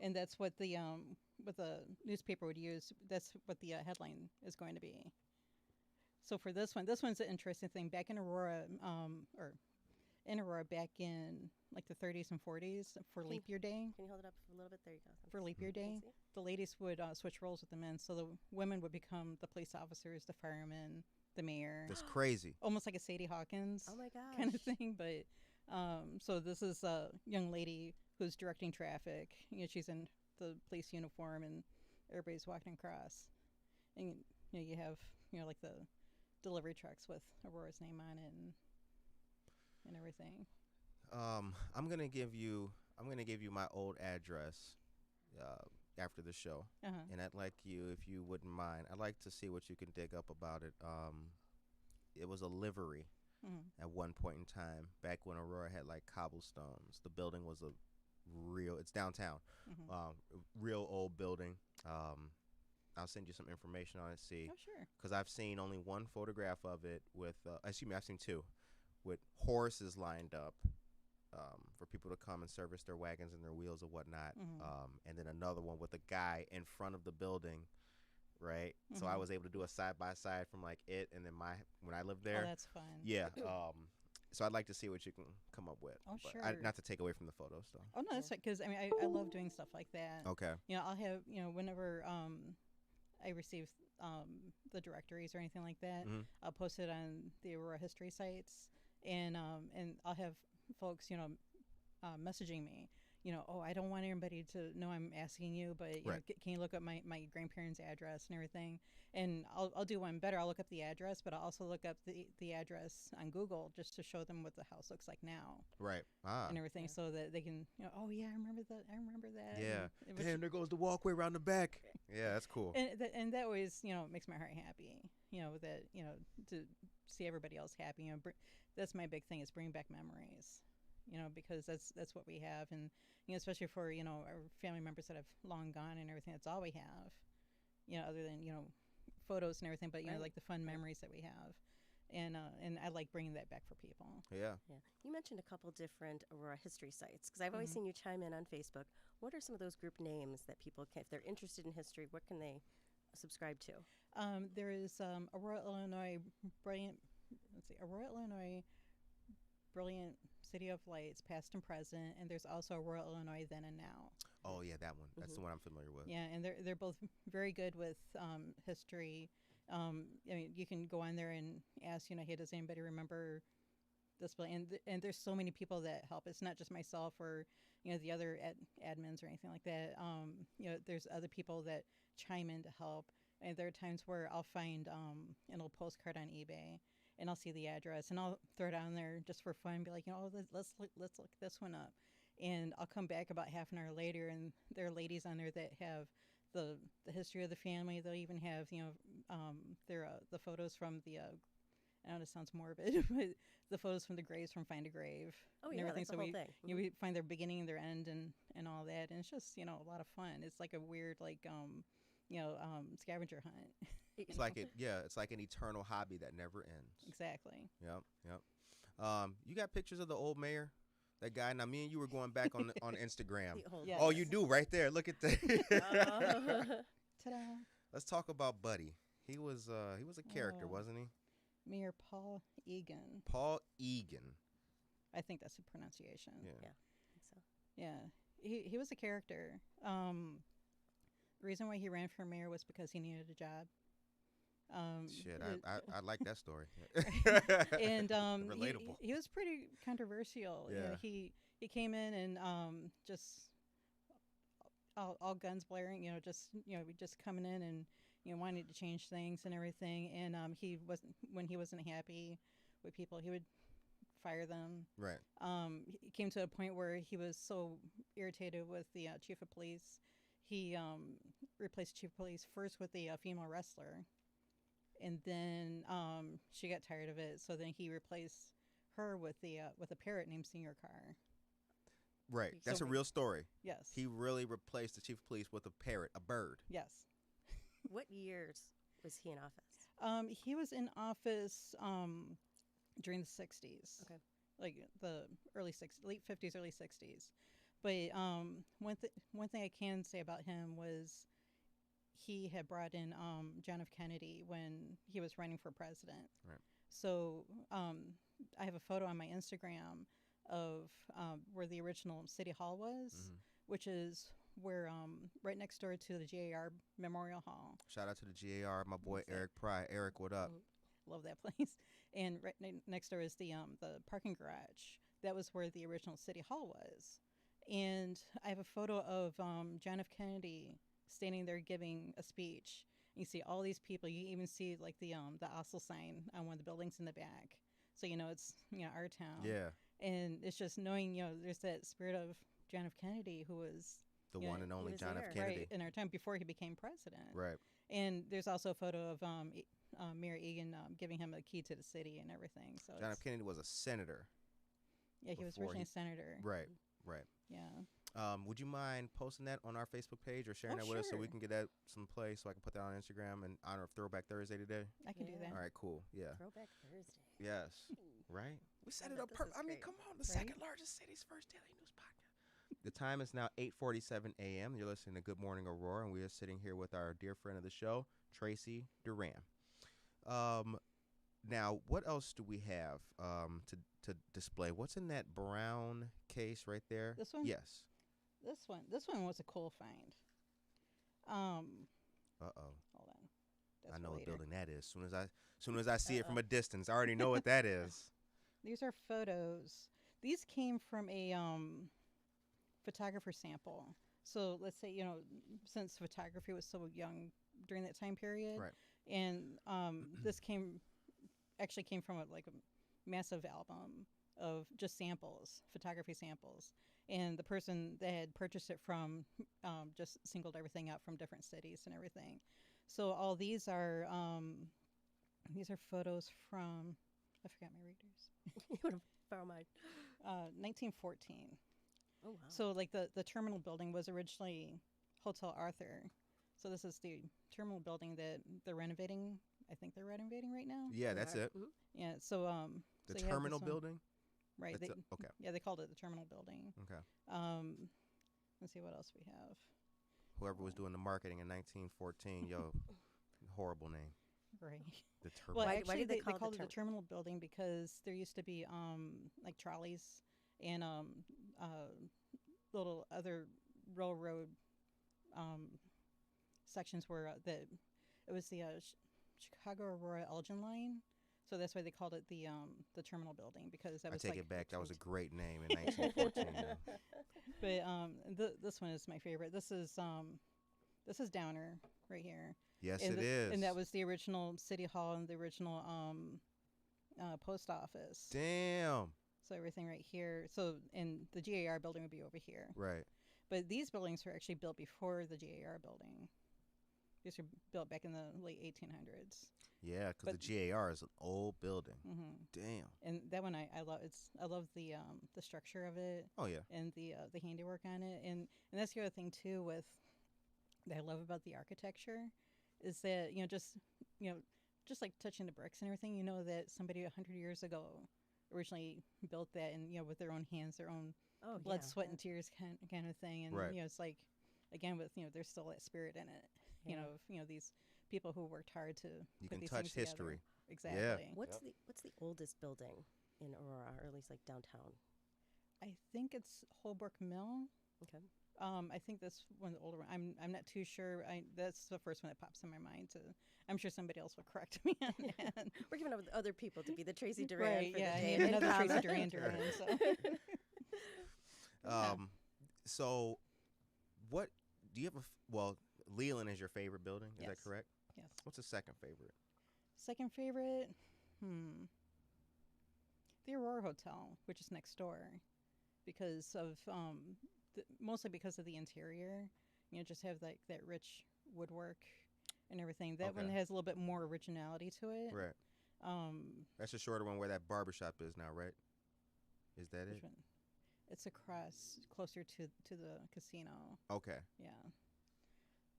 S2: And that's what the newspaper would use. That's what the headline is going to be. So for this one's an interesting thing. Back in Aurora, back in like the 30s and 40s, for Leap Year Day.
S3: Can you hold it up a little bit? There you go.
S2: For Leap Year Day,
S3: see.
S2: the ladies would switch roles with the men. So the women would become the police officers, the firemen, the mayor.
S1: That's crazy.
S2: Almost like a Sadie Hawkins
S3: Oh my gosh.
S2: kind of thing. But so this is a young lady who's directing traffic. She's in the police uniform and everybody's walking across. And you have like the delivery trucks with Aurora's name on it and everything.
S1: I'm gonna give you my old address after the show, and I'd like you, if you wouldn't mind, I'd like to see what you can dig up about it. It was a livery at one point in time, back when Aurora had like cobblestones. The building was it's downtown, real old building. I'll send you some information on it. See,
S2: Oh, sure.
S1: because I've seen only one photograph of it with, I've seen two, with horses lined up for people to come and service their wagons and their wheels or whatnot. And then another one with a guy in front of the building, right? So I was able to do a side by side from like it and then when I lived there.
S2: Oh, that's fun.
S1: Yeah. So I'd like to see what you can come up with.
S2: Oh,
S1: But
S2: sure.
S1: not to take away from the photos, though.
S2: Oh, no, that's right. Because, I love doing stuff like that.
S1: Okay.
S2: I'll have, whenever I receive the directories or anything like that, I'll post it on the Aurora history sites. And I'll have folks, messaging me, oh, I don't want anybody to know I'm asking you, but
S1: Right.
S2: Can you look up my grandparents' address and everything? And I'll do one better. I'll look up the address, but I'll also look up the address on Google just to show them what the house looks like now
S1: Right.
S2: and everything, so that they can, oh yeah, I remember that.
S1: Yeah.
S2: And which-
S1: Damn, there goes the walkway around the back. Yeah, that's cool.
S2: and that always makes my heart happy. That to see everybody else happy. That's my big thing, is bringing back memories. Because that's what we have, and especially for our family members that have long gone and everything. That's all we have. Other than photos and everything, but
S3: Right.
S2: like the fun memories that we have, and I like bringing that back for people.
S1: Yeah.
S3: Yeah. You mentioned a couple different Aurora history sites, because I've always seen you chime in on Facebook. What are some of those group names that people can, if they're interested in history, what can they subscribe to?
S2: There is Aurora, Illinois, brilliant. Let's see, Aurora, Illinois, brilliant city of lights, past and present, and there's also Aurora, Illinois, then and now.
S1: Oh, yeah, that one. That's the one I'm familiar with.
S2: Yeah, and they're both very good with history. You can go on there and ask, hey, does anybody remember this building? And there's so many people that help. It's not just myself or the other admins or anything like that. There's other people that chime in to help. And there are times where I'll find an old postcard on eBay, and I'll see the address, and I'll throw it on there just for fun. Be like, let's look this one up, and I'll come back about half an hour later, and there are ladies on there that have the history of the family. They'll even have the photos from the. I know this sounds morbid, but the photos from the graves from Find a Grave.
S3: Oh,
S2: and
S3: yeah,
S2: everything.
S3: that's the whole thing.
S2: We find their beginning, their end, and all that, and it's just a lot of fun. It's like a weird scavenger hunt.
S1: It's like it's like an eternal hobby that never ends.
S2: Exactly.
S1: Yep. You got pictures of the old mayor That guy. Now, me and you were going back on Instagram.
S3: The old
S2: Yes.
S1: Oh, you do right there. Look at that.
S3: Oh.
S2: Ta-da!
S1: Let's talk about Buddy. He was a character,
S2: Oh.
S1: wasn't he?
S2: Mayor Paul Egan.
S1: Paul Egan.
S2: I think that's the pronunciation.
S1: Yeah.
S3: Yeah. I think so.
S2: Yeah. He was a character. The reason why he ran for mayor was because he needed a job.
S1: Shit,
S2: it-
S1: I like that story.
S2: and
S1: Relatable.
S2: He was pretty controversial. You know,
S1: Yeah.
S2: he came in and just all guns blaring. Just coming in and wanting to change things and everything. And when he wasn't happy with people, he would fire them.
S1: Right.
S2: It came to a point where he was so irritated with the chief of police, he replaced chief of police first with a female wrestler, and then she got tired of it, so then he replaced her with a parrot named Senior Carr.
S1: Right. That's
S2: So
S1: a real story.
S2: Yes.
S1: He really replaced the chief of police with a parrot, a bird.
S2: Yes.
S3: What years was he in office?
S2: He was in office during the 60s.
S3: Okay.
S2: Like the late 50s, early 60s. But one thing I can say about him was he had brought in John F. Kennedy when he was running for president.
S1: Right.
S2: So I have a photo on my Instagram of where the original City Hall was,
S1: Mhm.
S2: which is where right next door to the JAR Memorial Hall.
S1: Shout out to the GAR, my boy
S2: That's it.
S1: Eric Pry. Eric, what up?
S2: Love that place. And right next door is the parking garage. That was where the original City Hall was. And I have a photo of John F. Kennedy standing there giving a speech. You see all these people. You even see like the Oslo sign on one of the buildings in the back. So it's our town.
S1: Yeah.
S2: And it's just knowing there's that spirit of John F. Kennedy who was
S1: The
S2: Yeah,
S1: one and
S3: he
S1: only
S3: was
S1: John
S3: there.
S1: F. Kennedy.
S2: right in our time before he became president.
S1: Right.
S2: And there's also a photo of Mayor Egan giving him a key to the city and everything. So
S1: John F.
S2: it's-
S1: Kennedy was a senator.
S2: yeah, he was
S1: before
S2: originally
S1: he-
S2: a senator.
S1: Right. Right.
S2: Yeah.
S1: Would you mind posting that on our Facebook page or sharing
S2: Oh,
S1: that with us so we
S2: sure.
S1: can get that some play so I can put that on Instagram in honor of Throwback Thursday today?
S2: I can do
S3: Yeah.
S2: that.
S1: All right, cool. Yeah.
S3: Throwback Thursday.
S1: Yes. Right? We set
S3: I
S1: it
S3: bet
S1: up
S3: this
S1: perfect.
S3: is
S1: I mean,
S3: great.
S1: come on. The
S2: Right?
S1: second largest city's first daily news podcast. The time is now 8:47 a.m. You're listening to Good Morning Aurora, and we are sitting here with our dear friend of the show, Tracy Duran. Now, what else do we have to display? What's in that brown case right there?
S2: This one?
S1: Yes.
S2: This one was a cool find.
S1: Uh-oh.
S2: Hold on. That's
S1: I
S2: for
S1: know what
S2: later.
S1: building that is. Soon as I see it from a distance, I already know what that is.
S2: These are photos. These came from a photographer sample. So let's say since photography was so young during that time period,
S1: Right.
S2: and this actually came from a massive album of just samples, photography samples, and the person that had purchased it from just singled everything out from different cities and everything. So all these are photos from, I forgot my readers,
S3: You would have found mine.
S2: 1914.
S3: Oh, wow.
S2: So the terminal building was originally Hotel Arthur. So this is the terminal building that they're renovating. I think they're renovating right now.
S1: Yeah, that's it.
S3: Mhm.
S2: Yeah. So
S1: The
S2: so you have
S1: terminal
S2: this one-
S1: building?
S2: Right.
S1: That's okay.
S2: Yeah, they called it the terminal building.
S1: Okay.
S2: Let's see what else we have.
S1: Whoever was doing the marketing in 1914, yo, horrible name.
S2: Right.
S1: The terminal.
S2: Well,
S3: Why
S2: actually,
S3: did they
S2: they
S3: call it the
S2: called it the terminal building because there used to be like trolleys and little other railroad sections where it was the Chicago Aurora Elgin line. So that's why they called it the terminal building because that
S1: I
S2: was
S1: take
S2: like
S1: it back. That was a
S2: between
S1: great name in 1914. yeah.
S2: But this one is my favorite. This is Downer right here.
S1: Yes,
S2: and
S1: it is.
S2: And that was the original City Hall and the original post office.
S1: Damn.
S2: So everything right here. So and the GAR building would be over here.
S1: Right.
S2: But these buildings were actually built before the GAR building. These were built back in the late 1800s.
S1: Yeah, because
S2: But-
S1: the GAR is an old building.
S2: Hmm.
S1: Damn.
S2: And that one I love. I love the structure of it
S1: Oh, yeah.
S2: and the handiwork on it. And that's the other thing too with that I love about the architecture is that just like touching the bricks and everything. You know that somebody 100 years ago originally built that, and with their own hands, their own
S3: Oh,
S2: blood,
S3: yeah.
S2: sweat, and tears kind of thing. And
S1: Right.
S2: it's like, again, with there's still that spirit in it.
S3: Yeah.
S2: These people who worked hard to
S1: You
S2: put
S1: can
S2: these
S1: touch
S2: things together.
S1: history.
S2: Exactly.
S3: What's the oldest building in Aurora, or at least like downtown?
S2: I think it's Holbrook Mill.
S3: Okay.
S2: I think that's one of the older one. I'm not too sure. That's the first one that pops in my mind. I'm sure somebody else will correct me on that.
S3: We're giving other people to be the Tracy Duran
S2: Right?
S3: for
S2: Yeah.
S3: the day.
S2: And
S3: and
S2: another Tracy
S3: comment.
S2: Duran. So.
S1: So, what do you have? Well, Leland is your favorite building. Is that
S2: Yes.
S1: correct?
S2: Yes.
S1: What's the second favorite?
S2: Second favorite, the Aurora Hotel, which is next door, because of mostly because of the interior. Just have like that rich woodwork and everything. That one
S1: Okay.
S2: has a little bit more originality to it.
S1: Right. That's the shorter one where that barbershop is now, right? Is that
S2: Which
S1: it?
S2: one? It's across, closer to the casino.
S1: Okay.
S2: Yeah.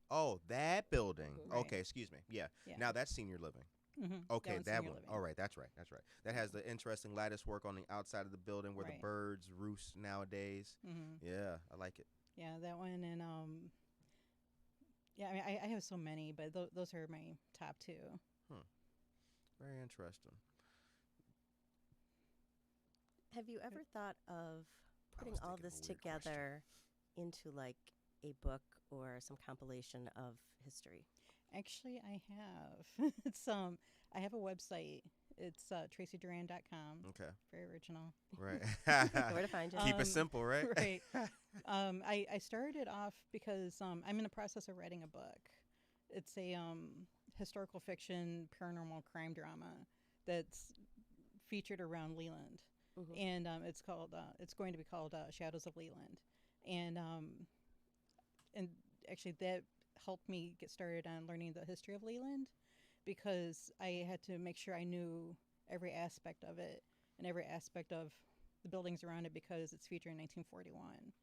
S1: Oh, that building.
S2: Right.
S1: Okay, excuse me. Yeah.
S2: Yeah.
S1: Now that's senior living.
S2: Mm-hmm.
S1: Okay, that
S2: senior
S1: one.
S2: living.
S1: All right, that's right. That's right. That has the interesting lattice work on the outside of the building where the
S2: Right.
S1: birds roost nowadays.
S2: Mm-hmm.
S1: Yeah, I like it.
S2: Yeah, that one, and yeah. I mean, I have so many, but those are my top two.
S1: Very interesting.
S3: Have you ever thought of putting
S1: was
S3: all
S1: thinking of
S3: this
S1: a weird question.
S3: together into like a book or some compilation of history?
S2: Actually, I have. I have a website. It's tracyduran.com.
S1: Okay.
S2: Very original.
S1: Right.
S3: Where to find you?
S1: Keep it
S2: Um,
S1: simple, right?
S2: Right. I started off because I'm in the process of writing a book. It's a historical fiction paranormal crime drama that's featured around Leland,
S3: Mhm.
S2: and it's going to be called Shadows of Leland, and actually that helped me get started on learning the history of Leland, because I had to make sure I knew every aspect of it and every aspect of the buildings around it, because it's featured in 1941.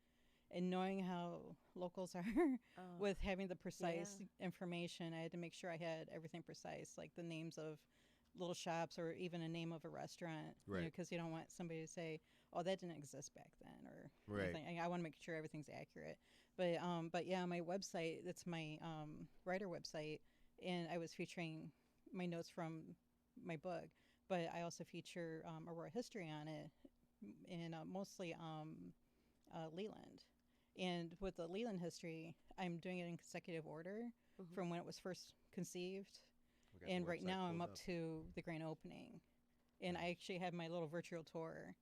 S2: And knowing how locals are
S3: Oh,
S2: with having the precise information, I had to make sure I had everything precise, like the names of little shops or even a name of a restaurant.
S1: Right.
S2: Because you don't want somebody to say, "Oh, that didn't exist back then," or
S1: Right.
S2: anything. I want to make sure everything's accurate. But yeah, my website, that's my writer website, and I was featuring my notes from my book, but I also feature Aurora history on it, and mostly Leland. And with the Leland history, I'm doing it in consecutive order
S3: Mhm.
S2: from when it was first conceived,
S1: We got the
S2: and right
S1: website
S2: now I'm
S1: pulled
S2: up to the grand opening, and I actually have my little virtual tour,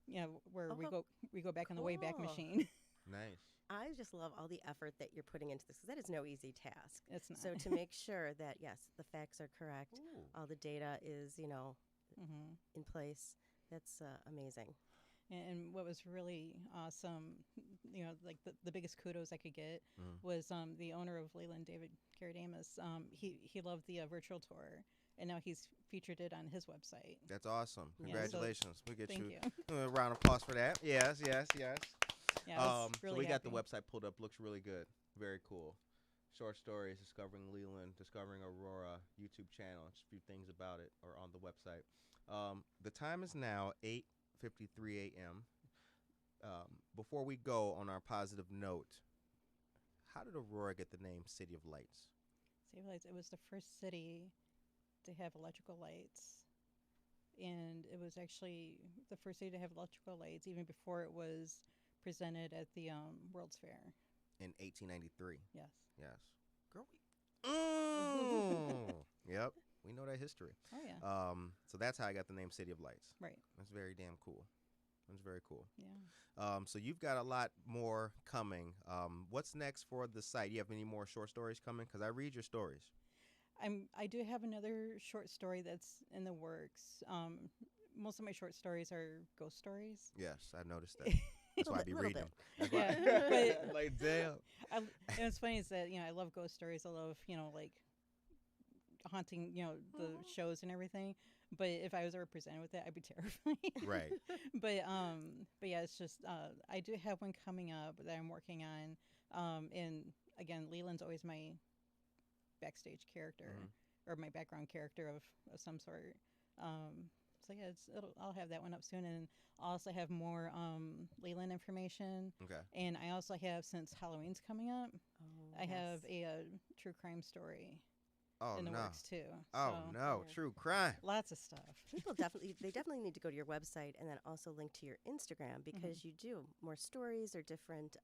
S2: where we
S3: Oh,
S2: go back on the Wayback
S3: cool.
S2: Machine.
S1: Nice.
S3: I just love all the effort that you're putting into this, because that is no easy task.
S2: It's not.
S3: So to make sure that, yes, the facts are correct,
S1: Ooh.
S3: all the data is,
S2: hmm
S3: in place, that's amazing.
S2: And what was really awesome, like the biggest kudos I could get
S1: Mm.
S2: was the owner of Leland, David Caradamus. He loved the virtual tour, and now he's featured it on his website.
S1: That's awesome.
S2: Yeah, so
S1: Congratulations. We get
S2: Thank
S1: you
S2: you.
S1: a round of applause for that. Yes, yes, yes.
S2: Yeah, I was really
S1: so we got the
S2: happy.
S1: website pulled up. Looks really good. Very cool. Short stories, discovering Leland, discovering Aurora, YouTube channel. Just a few things about it are on the website. The time is now 8:53 a.m. Before we go on our positive note, how did Aurora get the name City of Lights?
S2: Save Lights. It was the first city to have electrical lights, and it was actually the first city to have electrical lights even before it was presented at the World's Fair.
S1: In 1893.
S2: Yes.
S1: Yes. Girl, we. Yep. We know that history.
S2: Oh yeah.
S1: So that's how I got the name City of Lights.
S2: Right.
S1: That's very damn cool. That's very cool.
S2: Yeah.
S1: So you've got a lot more coming. What's next for the site? You have any more short stories coming? Because I read your stories.
S2: I do have another short story that's in the works. Most of my short stories are ghost stories.
S1: Yes, I noticed that. That's why I be
S3: Little
S1: reading
S3: bit.
S1: them. That's
S2: Yeah,
S1: why-
S2: but-
S1: like damn.
S2: And what's funny is that I love ghost stories. I love like haunting the shows and everything. But if I was ever presented with that, I'd be terrified.
S1: Right.
S2: But yeah, it's just I do have one coming up that I'm working on. And again, Leland's always my backstage character or my background character of some sort. So yeah, I'll have that one up soon, and I'll also have more Leland information.
S1: Okay.
S2: And I also have, since Halloween's coming up,
S3: Oh,
S2: I have
S3: yes.
S2: a true crime story
S1: Oh
S2: in the
S1: no.
S2: works too.
S1: Oh
S2: So,
S1: no.
S3: Yeah.
S1: True crime.
S2: lots of stuff.
S3: People definitely need to go to your website and then also link to your Instagram because you do more stories or different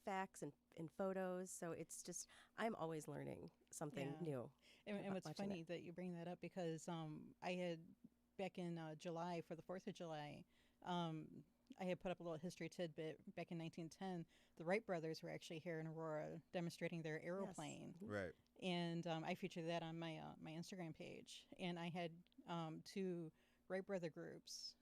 S3: facts and photos. So it's just, I'm always learning something
S2: Yeah.
S3: new.
S2: And what's
S3: watching
S2: funny that you bring that up, because I had back in July, for the 4th of July, um, I had put up a little history tidbit. Back in 1910, the Wright brothers were actually here in Aurora demonstrating their aeroplane.
S3: Mhm.
S1: Right.
S2: And I featured that on my Instagram page. And I had 2 Wright brother groups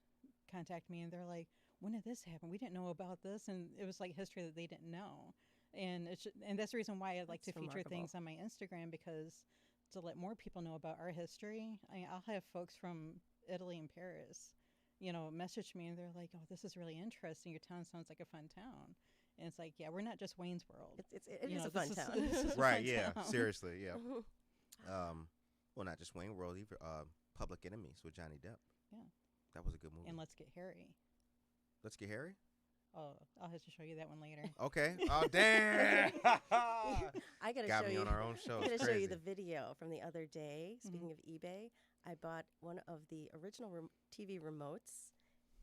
S2: contact me, and they're like, "When did this happen? We didn't know about this." And it was like history that they didn't know. And and that's the reason why I like to
S3: That's
S2: feature
S3: remarkable.
S2: things on my Instagram, because to let more people know about our history. I'll have folks from Italy and Paris, message me, and they're like, "Oh, this is really interesting. Your town sounds like a fun town." And it's like, yeah, we're not just Wayne's World.
S3: It is a fun town.
S2: This is a
S1: Right.
S2: fun
S1: Yeah.
S2: town.
S1: Seriously. Yeah.
S3: Mhm.
S1: Well, not just Wayne World, either. Public Enemies with Johnny Depp.
S2: Yeah.
S1: That was a good movie.
S2: And Let's Get Harry.
S1: Let's Get Harry.
S2: Oh, I'll have to show you that one later.
S1: Okay. Oh damn.
S3: I gotta
S1: Got
S3: show
S1: me
S3: you.
S1: on our own show.
S3: I'm
S1: It's
S3: gonna show you
S1: crazy.
S3: the video from the other day.
S2: Mm-hmm.
S3: Speaking of eBay, I bought one of the original TV remotes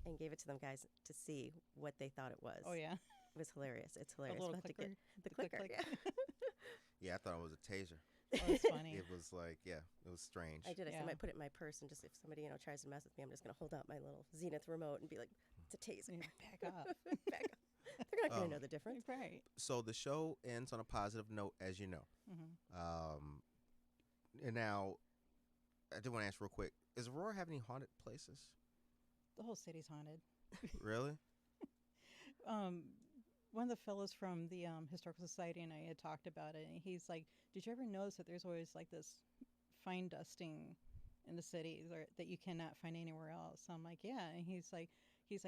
S3: and gave it to them guys to see what they thought it was.
S2: Oh yeah,
S3: It was hilarious. It's
S2: the
S3: hilarious.
S2: little
S3: We'll have to
S2: clicker.
S3: get the
S2: click,
S3: clicker.
S2: click.
S3: Yeah.
S1: Yeah, I thought it was a taser.
S2: Oh, it's funny.
S1: It was like, yeah, it was strange.
S3: I did. I said I
S2: Yeah.
S3: might put it in my purse, and just if somebody tries to mess with me, I'm just gonna hold out my little Zenith remote and be like, "It's a taser."
S2: Yeah, back off.
S3: Back up. They're not gonna
S1: Um,
S3: know the difference.
S2: Right.
S1: So the show ends on a positive note, as you know.
S2: Hmm.
S1: And now, I did want to ask real quick: Does Aurora have any haunted places?
S2: The whole city's haunted.
S1: Really?
S2: One of the fellows from the Historical Society and I had talked about it, and he's like, "Did you ever notice that there's always like this fine dusting in the city that you cannot find anywhere else?" So I'm like, "Yeah," and he's like,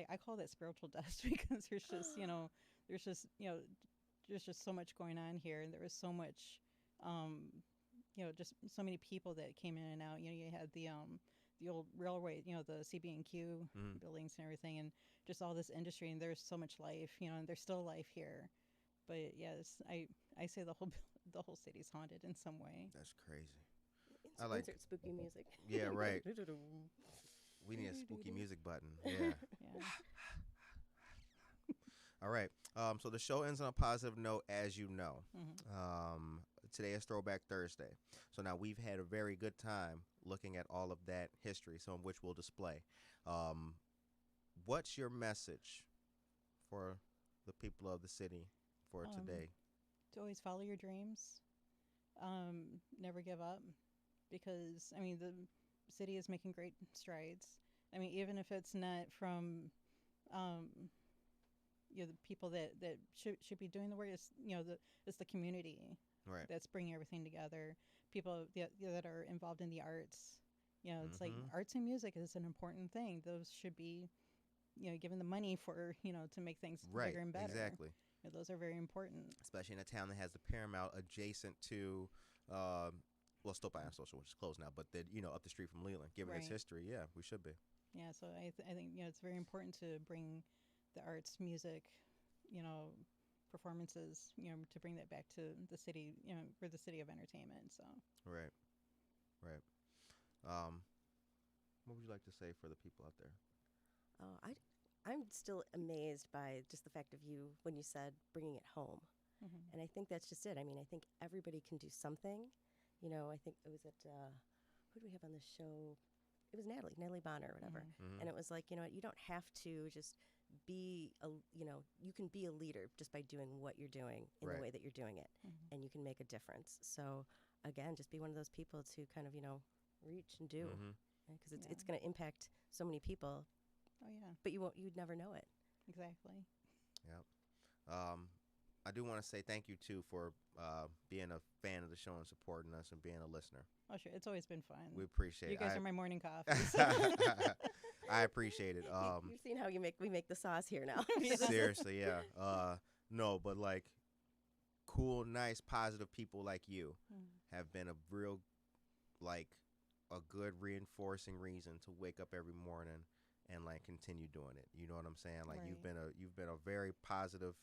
S2: "I call that spiritual dust because there's just there's just there's just so much going on here, and there was so much just so many people that came in and out. You had the old railway, the CB&Q
S1: Mhm.
S2: buildings and everything, and just all this industry, and there's so much life, and there's still life here. But yes, I say the whole city's haunted in some way.
S1: That's crazy. I like-
S3: Insert spooky music.
S1: Yeah, right.
S3: Do-do-do.
S1: We need a spooky music button. Yeah.
S2: Yeah.
S1: All right. So the show ends on a positive note, as you know.
S2: Hmm.
S1: Today is Throwback Thursday. So now we've had a very good time looking at all of that history, some of which we'll display. What's your message for the people of the city for today?
S2: To always follow your dreams, never give up, because the city is making great strides. Even if it's not from the people that should be doing the work, it's the community
S1: Right.
S2: that's bringing everything together. People that are involved in the arts. It's like
S1: Mhm.
S2: arts and music is an important thing. Those should be, given the money for, to make things
S1: Right.
S2: bigger and better.
S1: Exactly.
S2: Those are very important.
S1: Especially in a town that has the Paramount adjacent to, still by Social, which is closed now, but then up the street from Leland. Given its
S2: Right.
S1: history, yeah, we should be.
S2: Yeah, so I think it's very important to bring the arts, music, performances, to bring that back to the city, we're the city of entertainment. So
S1: Right. Right. What would you like to say for the people out there?
S3: Oh, I'm still amazed by just the fact of you when you said bringing it home.
S2: mhm.
S3: And I think that's just it. I think everybody can do something. I think it was at, who do we have on the show? It was Natalie Bonner or whatever.
S1: Mhm.
S3: And it was like, you don't have to just be, you can be a leader just by doing what you're doing in
S1: Right.
S3: the way that you're doing it.
S2: Mhm.
S3: And you can make a difference. So, again, just be one of those people to kind of, reach and do.
S1: Mhm.
S3: Because it's
S2: Yeah.
S3: going to impact so many people,
S2: Oh yeah,
S3: but you'd never know it.
S2: exactly.
S1: Yep. I do want to say thank you too for being a fan of the show and supporting us and being a listener.
S2: Oh sure, it's always been fun.
S1: We appreciate
S2: You
S1: it.
S2: guys are my morning coffee.
S1: I appreciate it.
S3: You've seen how we make the sauce here now.
S1: Seriously, yeah. No, but like cool, nice, positive people like you
S2: Mhm.
S1: have been a real like a good reinforcing reason to wake up every morning and like continue doing it. You know what I'm saying? Like
S2: Right.
S1: you've been a very positive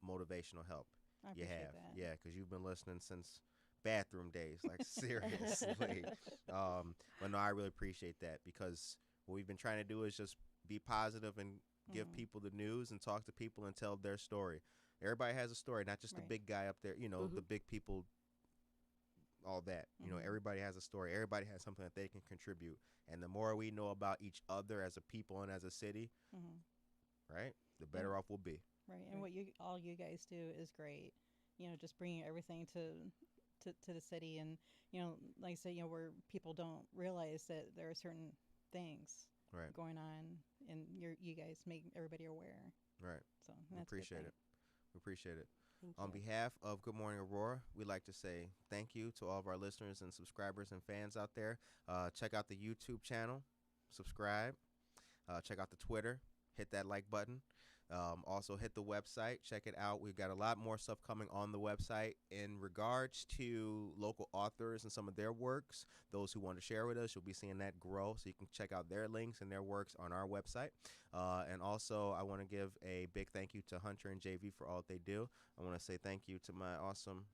S1: motivational help.
S2: I
S1: You
S2: appreciate
S1: have.
S2: that.
S1: Yeah, cuz you've been listening since bathroom days, like seriously. But no, I really appreciate that because what we've been trying to do is just be positive and give
S2: Mhm.
S1: people the news and talk to people and tell their story. Everybody has a story, not just the
S2: Right.
S1: big guy up there, you know, the
S3: Mhm.
S1: big people, all that. You know,
S2: Mhm.
S1: everybody has a story. Everybody has something that they can contribute. And the more we know about each other as a people and as a city,
S2: Mhm.
S1: right, the
S2: Yeah.
S1: better off we'll be.
S2: Right. And
S3: Right.
S2: what you guys do is great. Just bringing everything to the city, and like I said, where people don't realize that there are certain things
S1: Right,
S2: going on, and you guys make everybody aware.
S1: right.
S2: So
S1: We
S2: that's a good
S1: appreciate
S2: thing.
S1: it. We appreciate it.
S3: Thank
S1: On
S3: you.
S1: behalf of Good Morning Aurora, we'd like to say thank you to all of our listeners and subscribers and fans out there. Check out the YouTube channel, subscribe. Check out the Twitter, hit that like button. Also, hit the website, check it out. We've got a lot more stuff coming on the website in regards to local authors and some of their works. Those who want to share with us, you'll be seeing that grow. So you can check out their links and their works on our website. And also, I want to give a big thank you to Hunter and JV for all that they do. I want to say thank you to my awesome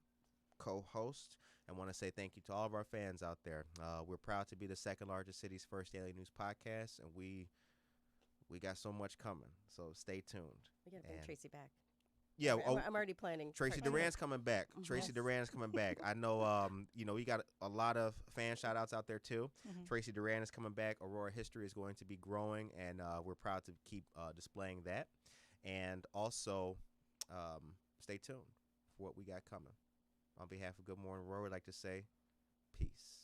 S1: co-host. I want to say thank you to all of our fans out there. We're proud to be the second largest city's first daily news podcast, and we got so much coming. So stay tuned.
S3: We gotta bring
S1: And
S3: Tracy back.
S1: yeah,
S3: I'm already planning.
S1: Tracy
S3: part two.
S1: Duran's coming back. Tracy
S2: Yes.
S1: Duran's coming back. I know, we got a lot of fan shout outs out there too.
S2: Mhm.
S1: Tracy Duran is coming back. Aurora history is going to be growing, and we're proud to keep displaying that. And also, stay tuned for what we got coming. On behalf of Good Morning Aurora, we'd like to say peace.